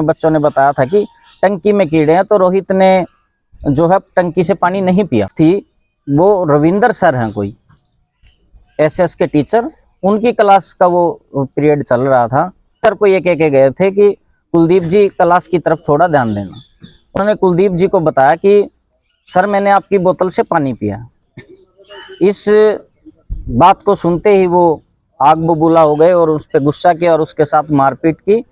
बच्चों ने बताया था कि टंकी में कीड़े हैं, तो रोहित ने जो है टंकी से पानी नहीं पिया थी। वो रविंदर सर हैं कोई एसएस के टीचर, उनकी क्लास का वो पीरियड चल रहा था। सर को ये कह के गए थे कि कुलदीप जी क्लास की तरफ थोड़ा ध्यान देना। उन्होंने कुलदीप जी को बताया कि सर मैंने आपकी बोतल से पानी पिया। इस बात को सुनते ही वो आग बबूला हो गए और उस पर गुस्सा किया और उसके साथ मारपीट की।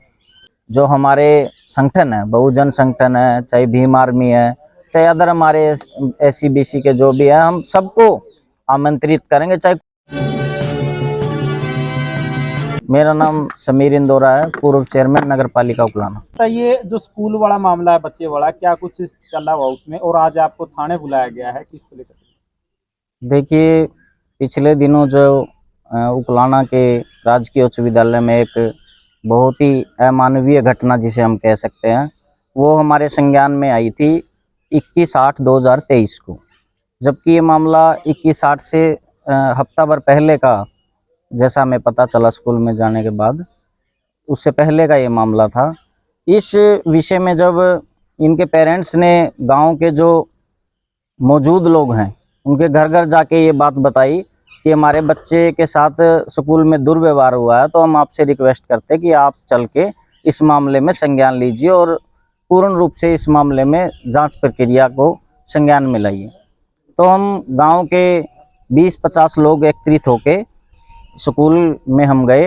जो हमारे संगठन है, बहुजन संगठन है, चाहे भीम आर्मी है, चाहे अदर हमारे SC BC के जो भी है, हम सबको आमंत्रित करेंगे। चाहे मेरा नाम समीर इंदौरा है, पूर्व चेयरमैन नगर पालिका उकलाना। ये जो स्कूल वाला मामला है, बच्चे वाला, क्या कुछ चल रहा हुआ उसमें और आज आपको थाने बुलाया गया है, किसको लेकर? देखिए, पिछले दिनों जो उकलाना के राजकीय उच्च विद्यालय में एक बहुत ही अमानवीय घटना जिसे हम कह सकते हैं, वो हमारे संज्ञान में आई थी 21/8/2023 को। जबकि ये मामला 21/8 से हफ्ता भर पहले का, जैसा हमें पता चला स्कूल में जाने के बाद, उससे पहले का ये मामला था। इस विषय में जब इनके पेरेंट्स ने गांव के जो मौजूद लोग हैं उनके घर घर जाके ये बात बताई कि हमारे बच्चे के साथ स्कूल में दुर्व्यवहार हुआ है, तो हम आपसे रिक्वेस्ट करते हैं कि आप चल के इस मामले में संज्ञान लीजिए और पूर्ण रूप से इस मामले में जांच प्रक्रिया को संज्ञान में लाइए। तो हम गांव के 20-50 लोग एकत्रित होके स्कूल में हम गए।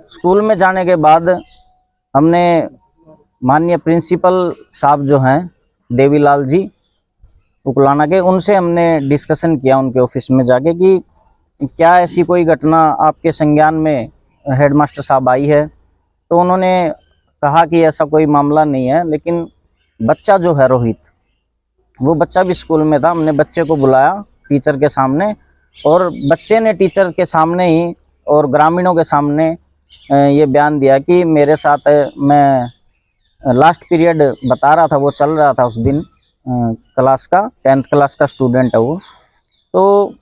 स्कूल में जाने के बाद हमने माननीय प्रिंसिपल साहब जो हैं देवीलाल जी उकलाना के, उनसे हमने डिस्कशन किया उनके ऑफिस में जाके कि क्या ऐसी कोई घटना आपके संज्ञान में हेडमास्टर साहब आई है। तो उन्होंने कहा कि ऐसा कोई मामला नहीं है, लेकिन बच्चा जो है रोहित, वो बच्चा भी स्कूल में था। हमने बच्चे को बुलाया टीचर के सामने और बच्चे ने टीचर के सामने ही और ग्रामीणों के सामने ये बयान दिया कि मेरे साथ, मैं लास्ट पीरियड बता रहा था, वो चल रहा था उस दिन क्लास का, 10th क्लास का स्टूडेंट है वो। तो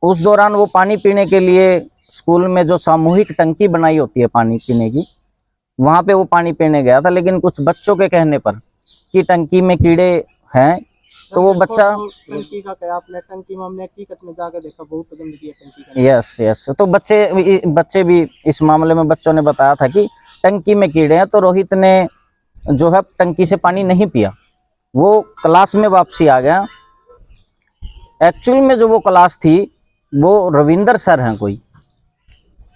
उस दौरान वो पानी पीने के लिए स्कूल में जो सामूहिक टंकी बनाई होती है पानी पीने की, वहाँ पे वो पानी पीने गया था। लेकिन कुछ बच्चों के कहने पर कि टंकी में कीड़े हैं, तो वो बच्चा टंकी का क्या, आपने टंकी में, हमने हकीकत में जाकर देखा, बहुत गंदगी है टंकी का। यस। तो बच्चे भी इस मामले में बच्चों ने बताया था कि टंकी में कीड़े हैं, तो रोहित ने जो है टंकी से पानी नहीं पिया, वो क्लास में वापसी आ गया। एक्चुअल में जो वो क्लास थी वो रविंदर सर हैं कोई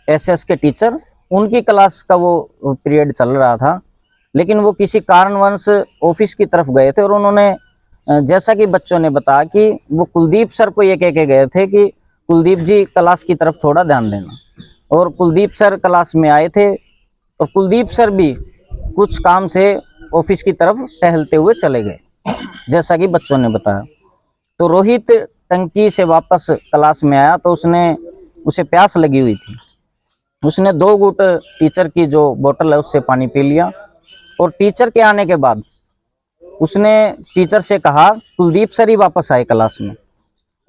एसएस के टीचर, उनकी क्लास का वो पीरियड चल रहा था। लेकिन वो किसी कारणवश ऑफिस की तरफ गए थे और उन्होंने, जैसा कि बच्चों ने बताया कि वो कुलदीप सर को ये कह के गए थे कि कुलदीप जी क्लास की तरफ थोड़ा ध्यान देना। और कुलदीप सर क्लास में आए थे और कुलदीप सर भी कुछ काम से ऑफिस की तरफ टहलते हुए चले गए, जैसा कि बच्चों ने बताया। तो रोहित टंकी से वापस क्लास में आया तो उसे प्यास लगी हुई थी। उसने 2 घूंट टीचर की जो बोतल है उससे पानी पी लिया और टीचर के आने के बाद उसने टीचर से कहा, कुलदीप सर ही वापस आए क्लास में।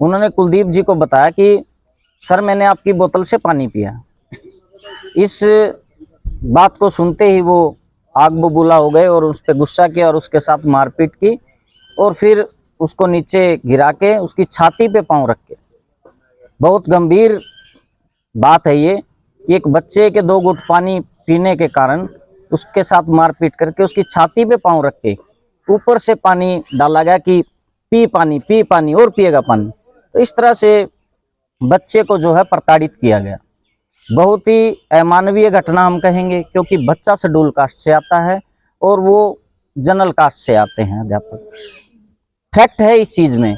उन्होंने कुलदीप जी को बताया कि सर मैंने आपकी बोतल से पानी पिया। इस बात को सुनते ही वो आग बबूला हो गए और उस पर गुस्सा किया और उसके साथ मारपीट की और फिर उसको नीचे गिरा के उसकी छाती पे पांव रख के, बहुत गंभीर बात है ये कि एक बच्चे के 2 घूंट पानी पीने के कारण उसके साथ मारपीट करके उसकी छाती पे पांव रख के ऊपर से पानी डाला गया कि पी पानी और पिएगा पानी। तो इस तरह से बच्चे को जो है प्रताड़ित किया गया। बहुत ही अमानवीय घटना हम कहेंगे, क्योंकि बच्चा शेड्यूल कास्ट से आता है और वो जनरल कास्ट से आते हैं अध्यापक। फैक्ट है इस चीज में।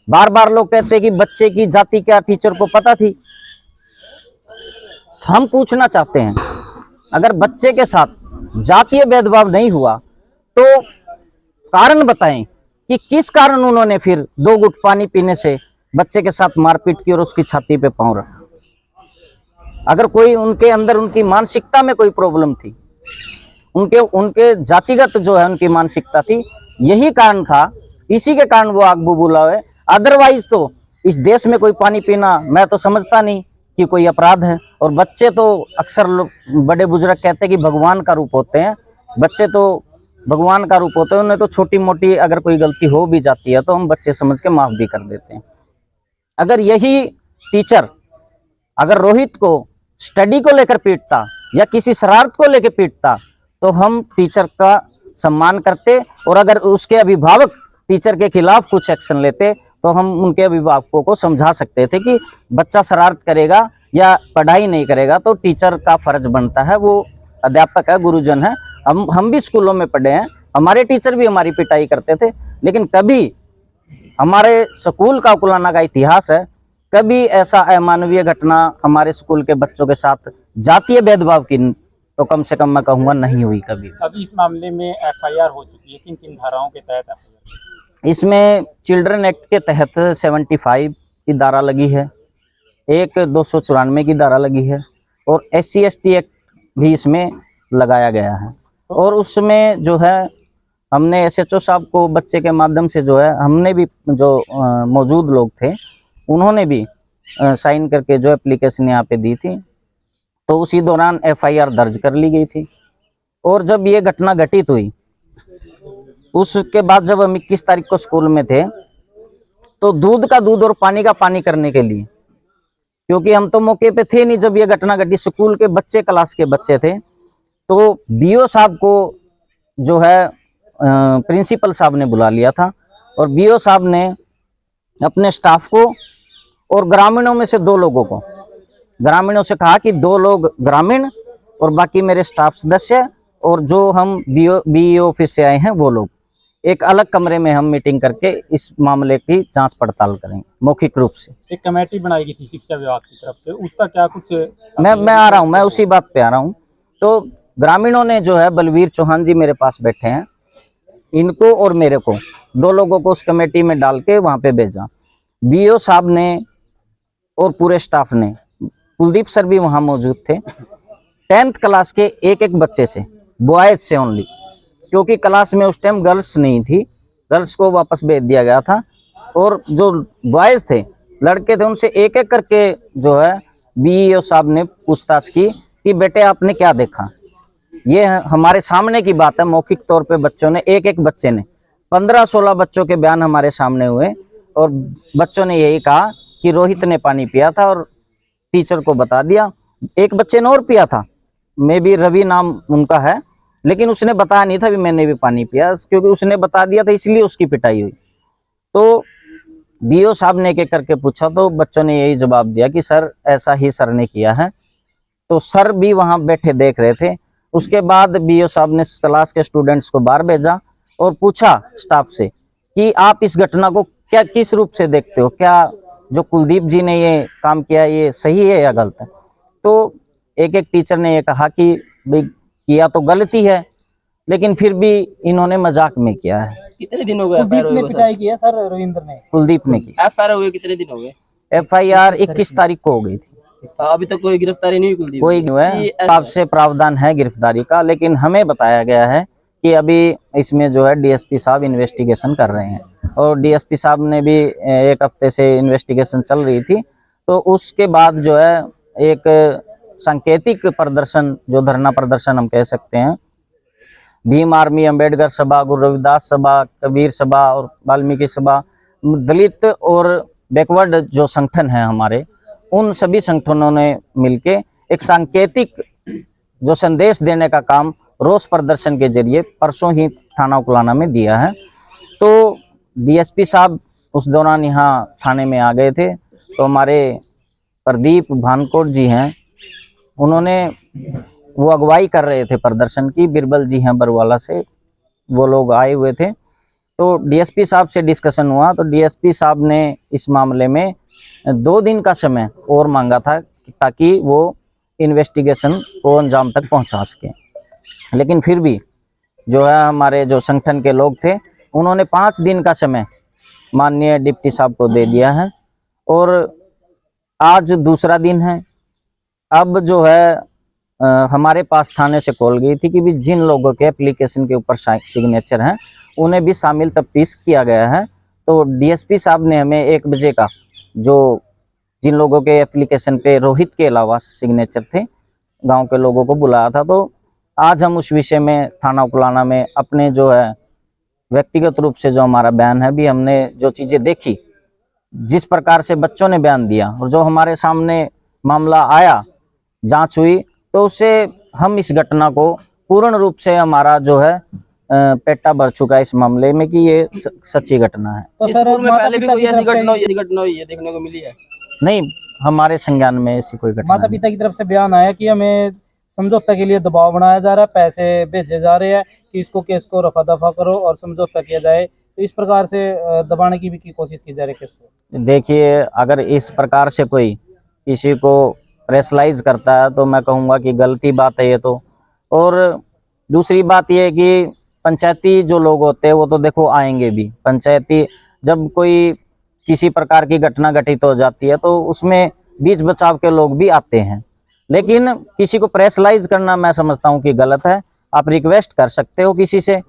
बार बार लोग कहते हैं कि बच्चे की जाति क्या टीचर को पता थी। हम पूछना चाहते हैं, अगर बच्चे के साथ जातीय भेदभाव नहीं हुआ तो कारण बताएं कि किस कारण उन्होंने फिर 2 घूंट पानी पीने से बच्चे के साथ मारपीट की और उसकी छाती पे पांव रखा। अगर कोई उनके अंदर, उनकी मानसिकता में कोई प्रॉब्लम थी, उनके जातिगत जो है उनकी मानसिकता थी, यही कारण था, इसी के कारण वो आग बबूला हुए। अदरवाइज तो इस देश में कोई पानी पीना मैं तो समझता नहीं कि कोई अपराध है। और बच्चे तो अक्सर लोग, बड़े बुजुर्ग कहते हैं कि भगवान का रूप होते हैं, बच्चे तो भगवान का रूप होते हैं, उन्हें तो छोटी मोटी अगर कोई गलती हो भी जाती है तो हम बच्चे समझ के माफ भी कर देते हैं। अगर यही टीचर अगर रोहित को स्टडी को लेकर पीटता या किसी शरारत को लेकर पीटता तो हम टीचर का सम्मान करते, और अगर उसके अभिभावक टीचर के खिलाफ कुछ एक्शन लेते तो हम उनके अभिभावकों को समझा सकते थे कि बच्चा शरारत करेगा या पढ़ाई नहीं करेगा तो टीचर का फर्ज बनता है, वो अध्यापक है, गुरुजन है। हम भी स्कूलों में पढ़े हैं, हमारे टीचर भी हमारी पिटाई करते थे, लेकिन कभी हमारे स्कूल का कुलाना का इतिहास है, कभी ऐसा अमानवीय घटना हमारे स्कूल के बच्चों के साथ जातीय भेदभाव की तो कम से कम मैं कहूँगा नहीं हुई कभी। अभी इस मामले में एफआईआर हो चुकी है, किन किन धाराओं के तहत FIR? इसमें चिल्ड्रन एक्ट के तहत 75 की धारा लगी है, एक 294 की धारा लगी है, और SC/ST एक्ट भी इसमें लगाया गया है। और उसमें जो है हमने SHO साहब को बच्चे के माध्यम से जो है हमने भी जो मौजूद लोग थे उन्होंने भी साइन करके जो एप्लीकेशन यहाँ पे दी थी, तो उसी दौरान FIR दर्ज कर ली गई थी। और जब ये घटना घटित हुई उसके बाद जब हम 21 तारीख को स्कूल में थे तो दूध का दूध और पानी का पानी करने के लिए, क्योंकि हम तो मौके पे थे नहीं जब ये घटना घटी, स्कूल के बच्चे क्लास के बच्चे थे, तो BO साहब को जो है प्रिंसिपल साहब ने बुला लिया था, और BO साहब ने अपने स्टाफ को और ग्रामीणों में से 2 लोगों को, ग्रामीणों से कहा कि 2 लोग ग्रामीण और बाकी मेरे स्टाफ सदस्य और जो हम BEO ऑफिस से आए हैं वो लोग एक अलग कमरे में हम मीटिंग करके इस मामले की जांच पड़ताल करेंगे मौखिक रूप से। एक कमेटी बनाई गई थी शिक्षा विभाग की तरफ से, उसका क्या कुछ? मैं आ रहा हूँ, मैं उसी बात पे आ रहा हूँ। तो ग्रामीणों ने जो है बलवीर चौहान जी मेरे पास बैठे हैं, इनको और मेरे को 2 लोगों को उस कमेटी में डाल के वहां पे भेजा। BO साहब ने और पूरे स्टाफ ने, कुलदीप सर भी वहां मौजूद थे, 10th क्लास के एक बच्चे से, बॉयज से ओनली, क्योंकि क्लास में उस टाइम गर्ल्स नहीं थी, गर्ल्स को वापस भेज दिया गया था, और जो बॉयज थे लड़के थे उनसे एक करके जो है BEO साहब ने पूछताछ की कि बेटे आपने क्या देखा। ये हमारे सामने की बात है, मौखिक तौर पे बच्चों ने एक बच्चे ने 15-16 बच्चों के बयान हमारे सामने हुए, और बच्चों ने यही कहा कि रोहित ने पानी पिया था और टीचर को बता दिया। एक बच्चे ने और पिया था, मे बी रवि नाम उनका है, लेकिन उसने बताया नहीं था भी मैंने भी पानी पिया, क्योंकि उसने बता दिया था इसलिए उसकी पिटाई हुई। तो BO साहब ने एक करके पूछा तो बच्चों ने यही जवाब दिया कि सर ऐसा ही सर ने किया है। तो सर भी वहां बैठे देख रहे थे। उसके बाद BO साहब ने क्लास के स्टूडेंट्स को बाहर भेजा और पूछा स्टाफ से कि आप इस घटना को क्या किस रूप से देखते हो, क्या जो कुलदीप जी ने ये काम किया ये सही है या गलत है। तो एक टीचर ने ये कहा कि भाई किया तो गलती है, लेकिन फिर भी इन्होंने मजाक में किया है। कितने दिन हो गए? कुलदीप ने पिटाई की है सर, रविंद्र ने, कुलदीप ने की। FIR हुए कितने दिन हो गए? FIR 21 तारीख को हो गई थी। अभी तक कोई गिरफ्तारी नहीं हुई कुलदीप? कोई नहीं है, आपसे प्रावधान है गिरफ्तारी का, लेकिन हमें बताया गया है कि अभी इसमें जो है DSP साहब इन्वेस्टिगेशन कर रहे हैं, और DSP साहब ने भी 1 हफ्ते से इन्वेस्टिगेशन चल रही थी, तो उसके बाद जो है एक सांकेतिक प्रदर्शन, जो धरना प्रदर्शन हम कह सकते हैं, भीम आर्मी, अंबेडकर सभा, गुरु रविदास सभा, कबीर सभा और वाल्मीकि सभा, दलित और बैकवर्ड जो संगठन है हमारे, उन सभी संगठनों ने मिलके एक सांकेतिक जो संदेश देने का काम रोष प्रदर्शन के जरिए परसों ही थाना कुलाना में दिया है। तो DSP साहब उस दौरान यहाँ थाने में आ गए थे, तो हमारे प्रदीप भानकोट जी हैं, उन्होंने वो अगुवाई कर रहे थे प्रदर्शन की, बिरबल जी हैं बरवाला से, वो लोग आए हुए थे। तो DSP साहब से डिस्कशन हुआ, तो DSP साहब ने इस मामले में 2 दिन का समय और मांगा था ताकि वो इन्वेस्टिगेशन को अंजाम तक पहुंचा सके, लेकिन फिर भी जो है हमारे जो संगठन के लोग थे उन्होंने 5 दिन का समय माननीय डिप्टी साहब को दे दिया है, और आज दूसरा दिन है। अब जो है हमारे पास थाने से कॉल गई थी कि भी जिन लोगों के एप्लीकेशन के ऊपर सिग्नेचर हैं उन्हें भी शामिल तफ्तीश किया गया है। तो DSP साहब ने हमें 1 बजे का जो जिन लोगों के एप्लीकेशन पे रोहित के अलावा सिग्नेचर थे, गांव के लोगों को बुलाया था, तो आज हम उस विषय में थाना उकलाना में अपने जो है व्यक्तिगत रूप से जो हमारा बयान है भी, हमने जो चीज़ें देखी, जिस प्रकार से बच्चों ने बयान दिया और जो हमारे सामने मामला आया, जांच हुई, तो उससे हम इस घटना को पूर्ण रूप से हमारा जो है पेटा भर चुका है इस मामले में कि ये सच्ची घटना है। तो इस सर स्कूल में माता पहले भी पिता कोई की ऐसी तरफ घटना से हुई है देखने को मिली है? नहीं, हमारे संज्ञान में ऐसी कोई घटना माता नहीं। पिता की तरफ से बयान आया कि हमें समझौता के लिए दबाव बनाया जा रहा है, पैसे भेजे जा रहे हैं कि इसको केस को रफा दफा करो और समझौता किया जाए, तो इस प्रकार से दबाने की भी की कोशिश की जा रही है केस को। देखिए, अगर इस प्रकार से कोई किसी को प्रेशराइज करता है तो मैं कहूँगा कि गलती बात है ये तो। और दूसरी बात ये है कि पंचायती जो लोग होते हैं वो तो देखो आएंगे भी। पंचायती जब कोई किसी प्रकार की घटना घटित हो जाती है तो उसमें बीच बचाव के लोग भी आते हैं, लेकिन किसी को प्रेशराइज करना मैं समझता हूँ कि गलत है। आप रिक्वेस्ट कर सकते हो किसी से,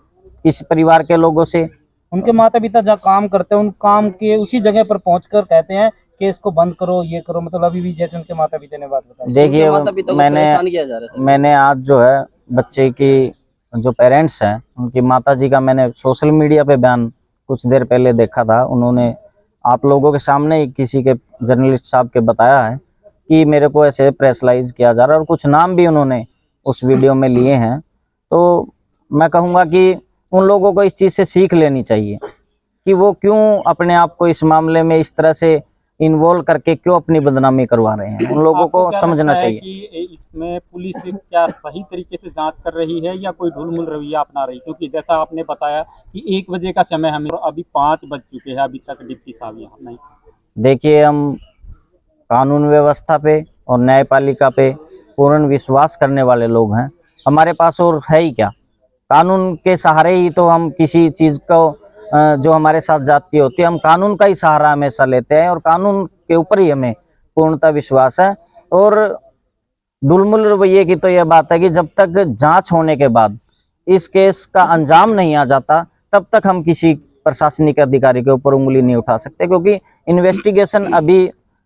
किसी परिवार के लोगों से। उनके माता पिता जहाँ काम करते हैं उन काम के उसी जगह पर पहुंचकर कहते हैं कि इसको बंद करो, ये करो, मतलब अभी भी जैसे उनके माता पिता ने बात बताई। देखिए, माता पिता को परेशान किया जा रहा है। मैंने आज जो है बच्चे की जो पेरेंट्स हैं उनकी माताजी का मैंने सोशल मीडिया पे बयान कुछ देर पहले देखा था। उन्होंने आप लोगों के सामने ही किसी के जर्नलिस्ट साहब के बताया है कि मेरे को ऐसे प्रेशराइज किया जा रहा है, और कुछ नाम भी उन्होंने उस वीडियो में लिए हैं। तो मैं कहूँगा कि उन लोगों को इस चीज़ से सीख लेनी चाहिए कि वो क्यों अपने आप को इस मामले में इस तरह से इन्वॉल्व करके क्यों अपनी बदनामी करवा रहे हैं। उन लोगों आपको को क्या समझना लगता है चाहिए। कि इसमें पुलिस क्या सही तरीके से जांच कर रही है या कोई ढुलमुल रवैया अपना रही, क्योंकि जैसा आपने बताया कि 1 बजे का समय हमें, अभी 5 बज चुके हैं, अभी तक डिप्टी साहब यहाँ नहीं। देखिए, हम कानून व्यवस्था पे और न्यायपालिका पे पूर्ण विश्वास करने वाले लोग हैं। हमारे पास और है ही क्या, कानून के सहारे ही तो हम किसी चीज़ को जो हमारे साथ जाती होती है, हम कानून का ही सहारा हमेशा लेते हैं और कानून के ऊपर ही हमें पूर्णतः विश्वास है। और ढुलमुल रवैये की तो यह बात है कि जब तक जांच होने के बाद इस केस का अंजाम नहीं आ जाता तब तक हम किसी प्रशासनिक अधिकारी के ऊपर उंगली नहीं उठा सकते, क्योंकि इन्वेस्टिगेशन अभी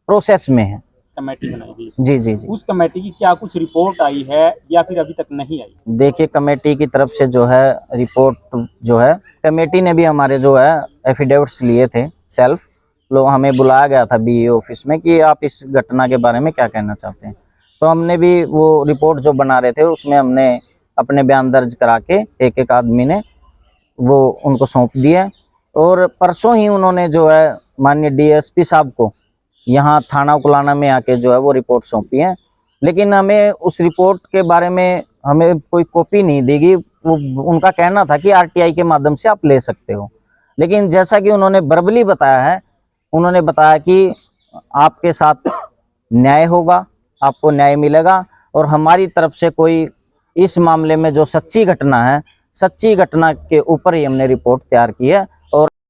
प्रोसेस में है। कमेटी बनाई गई, जी जी जी। उस कमेटी की क्या कुछ रिपोर्ट आई है या फिर अभी तक नहीं आई? देखिए, कमेटी की तरफ से जो है रिपोर्ट जो है, कमेटी ने भी हमारे जो है एफिडेविट्स लिए थे सेल्फ। लोग हमें बुलाया गया था बीईओ ऑफिस में कि आप इस घटना के बारे में क्या कहना चाहते हैं। तो हमने भी वो रिपोर्ट जो बना रहे थे उसमें हमने अपने बयान दर्ज करा के एक एक आदमी ने वो उनको सौंप दिया। और परसों ही उन्होंने जो है माननीय डीएसपी साहब को यहाँ थाना उकलाना में आके जो है वो रिपोर्ट सौंपी है। लेकिन हमें उस रिपोर्ट के बारे में हमें कोई कॉपी नहीं देगी। वो उनका कहना था कि आरटीआई के माध्यम से आप ले सकते हो, लेकिन जैसा कि उन्होंने वर्बली बताया है, उन्होंने बताया कि आपके साथ न्याय होगा, आपको न्याय मिलेगा, और हमारी तरफ से कोई इस मामले में जो सच्ची घटना है, सच्ची घटना के ऊपर ही हमने रिपोर्ट तैयार की है।